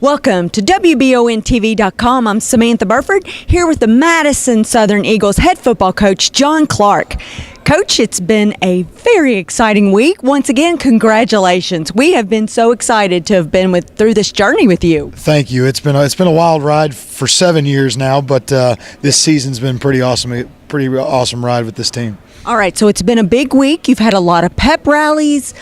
Welcome to WBONTV.com. I'm Samantha Burford here with the Madison Southern Eagles head football coach, John Clark. Coach, it's been a very exciting week. Once again, congratulations. We have been so excited to have been through this journey with you. Thank you. It's been a wild ride for 7 years now, but this season's been pretty awesome ride with this team. All right, so it's been a big week. You've had a lot of pep rallies,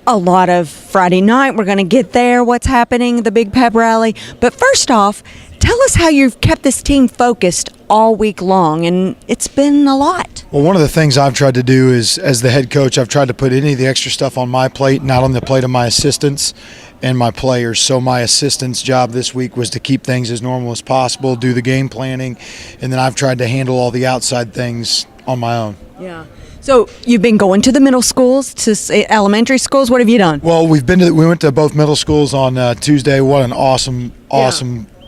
a lot of Friday night. We're going to get there, what's happening, the big pep rally. But first off, tell us how you've kept this team focused all week long, and it's been a lot. Well, one of the things I've tried to do is, as the head coach, I've tried to put any of the extra stuff on my plate, not on the plate of my assistants and my players. So my assistant's job this week was to keep things as normal as possible, do the game planning, and then I've tried to handle all the outside things on my own. Yeah. So you've been going to the middle schools, to elementary schools. What have you done? Well, we went to both middle schools on Tuesday. What an awesome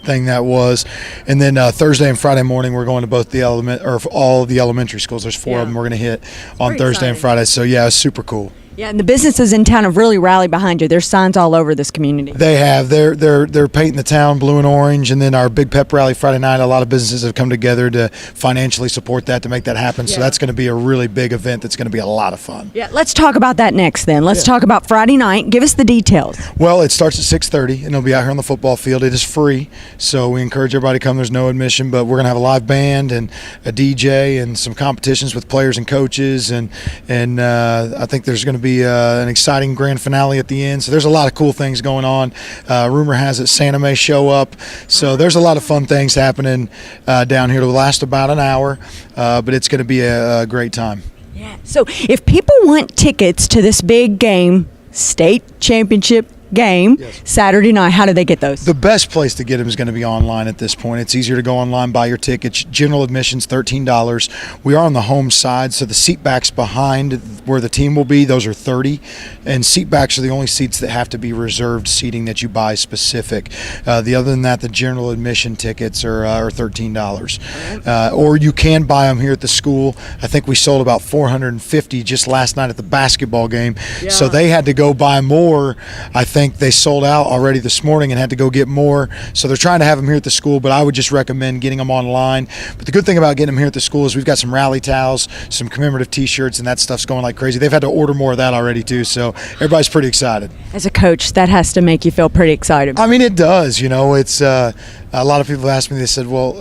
thing that was. And then Thursday and Friday morning, we're going to both all of the elementary schools. There's four of them we're going to hit on Thursday and Friday. So yeah, it's super cool. Yeah, and the businesses in town have really rallied behind you. There's signs all over this community. They have. They're painting the town blue and orange, and then our big pep rally Friday night, a lot of businesses have come together to financially support that, to make that happen. So that's going to be a really big event that's going to be a lot of fun. Yeah, let's talk about that next then. Let's talk about Friday night. Give us the details. Well, it starts at 6:30, and it'll be out here on the football field. It is free, so we encourage everybody to come. There's no admission, but we're going to have a live band and a DJ and some competitions with players and coaches, and I think there's going to be an exciting grand finale at the end. So there's a lot of cool things going on. Rumor has it Santa may show up. So there's a lot of fun things happening down here. It'll last about an hour, but it's going to be a great time. Yeah. So if people want tickets to this big game, state championship game, Saturday night, how do they get those? The best place to get them is going to be online at this point. It's easier to go online, buy your tickets. General admission's $13. We are on the home side, so the seat backs behind where the team will be, those are $30. And seat backs are the only seats that have to be reserved seating that you buy specific. The other than that, the general admission tickets are $13. Or you can buy them here at the school. I think we sold about 450 just last night at the basketball game. Yeah. So they had to go buy more. I think they sold out already this morning and had to go get more. So they're trying to have them here at the school, but I would just recommend getting them online. But the good thing about getting them here at the school is we've got some rally towels, some commemorative T-shirts, and that stuff's going like crazy. They've had to order more of that already too, so everybody's pretty excited. As a coach, that has to make you feel pretty excited. I mean, it does. You know, it's a lot of people have asked me, they said, well,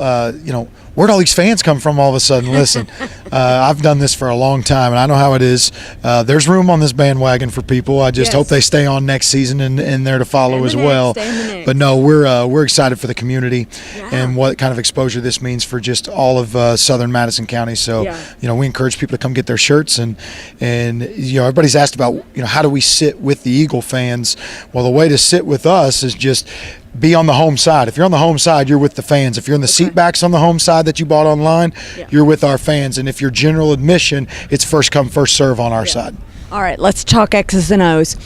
where'd all these fans come from all of a sudden? Listen, I've done this for a long time, and I know how it is. There's room on this bandwagon for people. I just hope they stay on next season and there to follow as well. But no, we're excited for the community and what kind of exposure this means for just all of Southern Madison County. So, we encourage people to come get their shirts, and everybody's asked about, how do we sit with the Eagle fans? Well, the way to sit with us is just be on the home side. If you're on the home side, you're with the fans. If you're in the seat backs on the home side that you bought online, you're with our fans. And if you're general admission, it's first come, first serve on our side. All right, let's talk X's and O's.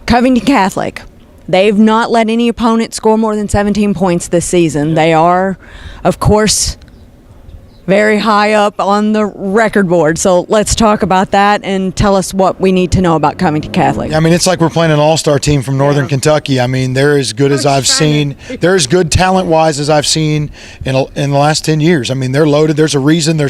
Covington Catholic, they've not let any opponent score more than 17 points this season. They are, of course, very high up on the record board. So let's talk about that and tell us what we need to know about Covington Catholic. I mean, it's like we're playing an all-star team from Northern Kentucky. I mean, they're as good as I've seen. They're as good talent-wise as I've seen in the last 10 years. I mean, they're loaded. There's a reason their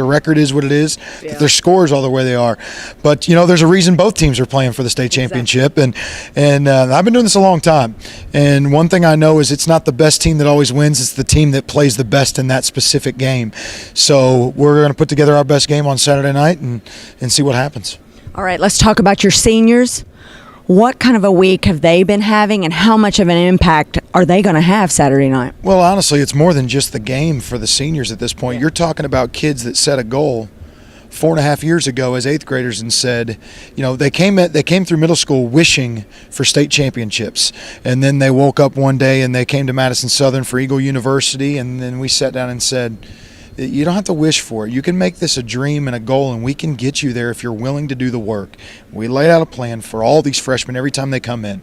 record is what it is, that their scores all the way they are. But, there's a reason both teams are playing for the state championship. And I've been doing this a long time. And one thing I know is it's not the best team that always wins. It's the team that plays the best in that specific game. So we're going to put together our best game on Saturday night and see what happens. All right, let's talk about your seniors. What kind of a week have they been having, and how much of an impact are they going to have Saturday night? Well, honestly, it's more than just the game for the seniors at this point. You're talking about kids that set a goal 4.5 years ago as 8th graders and said, they came through middle school wishing for state championships, and then they woke up one day and they came to Madison Southern for Eagle University, and then we sat down and said, you don't have to wish for it. You can make this a dream and a goal, and we can get you there if you're willing to do the work. We laid out a plan for all these freshmen every time they come in,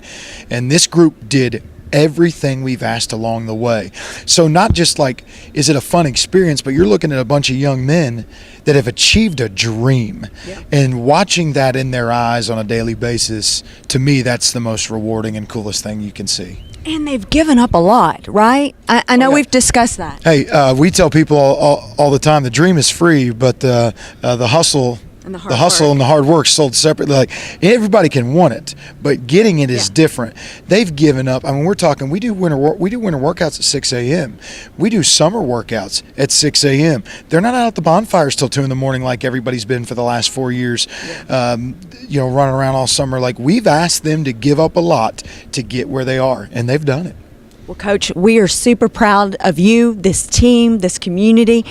and this group did everything we've asked along the way. So not just like, is it a fun experience, but you're looking at a bunch of young men that have achieved a dream. Yeah. And watching that in their eyes on a daily basis, to me, that's the most rewarding and coolest thing you can see. And they've given up a lot, right? I know we've discussed that. Hey, we tell people all the time the dream is free, but the hustle. And the the hustle work. and the hard work sold separately. Like everybody can want it, but getting it is different. They've given up. I mean, we're talking. We do winter workouts at 6 a.m. We do summer workouts at 6 a.m. They're not out at the bonfires till 2 in the morning like everybody's been for the last 4 years. Running around all summer. Like we've asked them to give up a lot to get where they are, and they've done it. Well, Coach, we are super proud of you, this team, this community.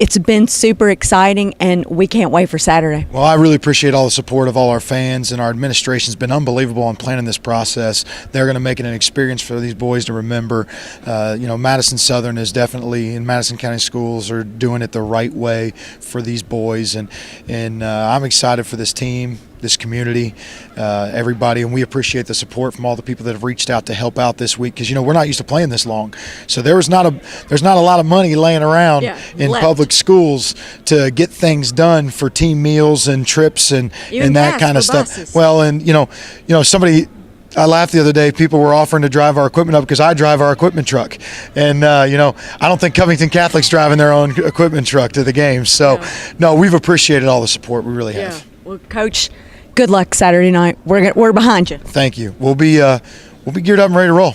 It's been super exciting, and we can't wait for Saturday. Well, I really appreciate all the support of all our fans, and our administration's been unbelievable on planning this process. They're going to make it an experience for these boys to remember. Madison Southern is definitely, in Madison County Schools, are doing it the right way for these boys, and I'm excited for this team, this community, everybody, and we appreciate the support from all the people that have reached out to help out this week, because we're not used to playing this long, so there's not a lot of money laying around in public schools to get things done for team meals and trips and that kind of stuff. Buses. Well, and somebody. I laughed the other day. People were offering to drive our equipment up because I drive our equipment truck, and I don't think Covington Catholic's driving their own equipment truck to the games. So, no, we've appreciated all the support. We really have. Well, Coach, good luck Saturday night. We're behind you. Thank you. We'll be geared up and ready to roll.